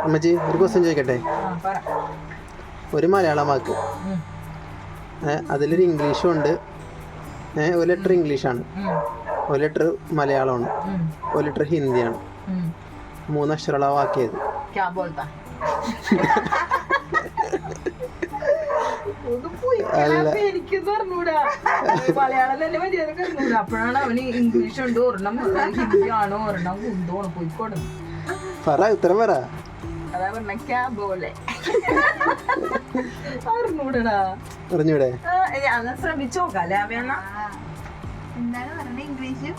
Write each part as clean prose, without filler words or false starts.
അമ്മച്ചി ഒരു ക്വസ്റ്റ്യൻ ചോദിക്കട്ടെ? ഒരു മലയാളം വാക്ക്, അതിലൊരു ഇംഗ്ലീഷും ഉണ്ട്, ഒരു ലെറ്റർ ഇംഗ്ലീഷാണ്, ഒരു ലെറ്റർ മലയാളമാണ്, ഒരു ലെറ്റർ ഹിന്ദിയാണ്. 3 അക്ഷരമുള്ള വാക്കിയത്. മലയാളം തന്നെ മര്യാദ അപ്പോഴാണ് അവന് ഇംഗ്ലീഷ് ഉണ്ട്, ഒരെണ്ണം ഹിന്ദി ആണോ ഒരെണ്ണം കുന്തോണ് പോയിക്കോട്. ഉത്തരം പറ. അതാ പറഞ്ഞ ക്യാബോലെ അറിഞ്ഞൂടാ. അറിഞ്ഞൂടെ? ഞാൻ ശ്രമിച്ചോക്കാല്ലേ അവയെന്നാ. എന്താണ് പറഞ്ഞ ഇംഗ്ലീഷ്?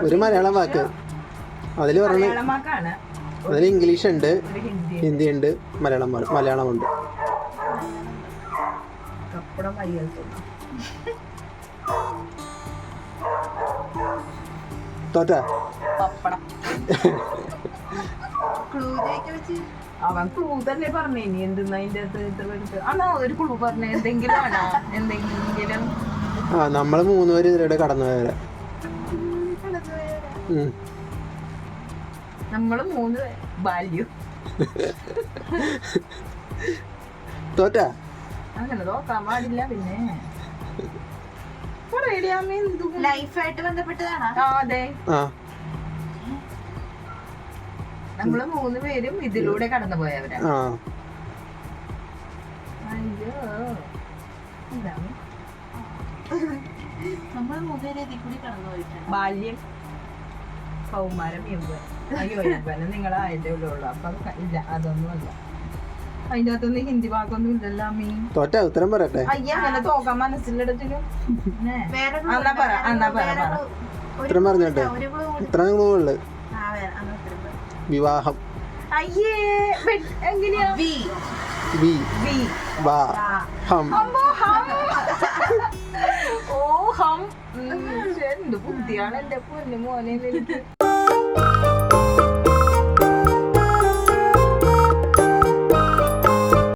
ഒരു മലയാളം വാക്ക്, അതിൽ പറഞ്ഞ മലയാളം വാക്കാണ്. അതിൽ ഇംഗ്ലീഷ് ഉണ്ട്, ഹിന്ദി ഉണ്ട്, മലയാളമുണ്ട്. കപ്പടം മര്യാദ തോറ്റ പപ്പടം. അവൻ ക്ലൂ തന്നെ പറഞ്ഞു. ഇനി എന്തെന്നാ അതിന്റെ അടുത്ത് ആണോ ഒരു ക്ലൂ പറഞ്ഞു? എന്തെങ്കിലും ആണോ? എന്തെങ്കിലും നമ്മള് 3 പേര് ഇതിലൂടെ കടന്നു പോയവരെ. നമ്മള് 3 ബാല്യം. തോറ്റ അങ്ങനെ നോക്കാൻ പാടില്ല. പിന്നെ ലൈഫായിട്ട് ബന്ധപ്പെട്ടതാണോ? അതെ, നമ്മള് 3 പേരും ഇതിലൂടെ കടന്നു പോയവരാ. അയ്യോ എന്താണ് നമ്മൾ 3 പേര് ഇതിൽ കൂടി കടന്നു പോയിട്ടാണ്. ബാല്യം, കൗമാരം, യൗവനം. അയ്യോ യൗവനം നിങ്ങൾ അതിന്റെ ഉള്ളൂ. അപ്പൊ ഇല്ല, അതൊന്നും അല്ല. അതിന്റെ അകത്തൊന്നും ഹിന്ദി വാക്കൊന്നും ഇല്ലല്ലോ. മീൻ തോറ്റ ഉത്തരം പറയട്ടെ. അയ്യ അങ്ങനെ തോക്കാൻ മനസ്സിലെടുത്തിനും. ഉത്തരം പറഞ്ഞോട്ടെ. ഇത്ര ഉള്ളു. വിവാഹം. അയ്യേ എങ്ങനെയാ? ഓ ഹം. എന്ത് ബുദ്ധിയാണ് എന്റെ പൊന്നു മോനെ. എനിക്ക്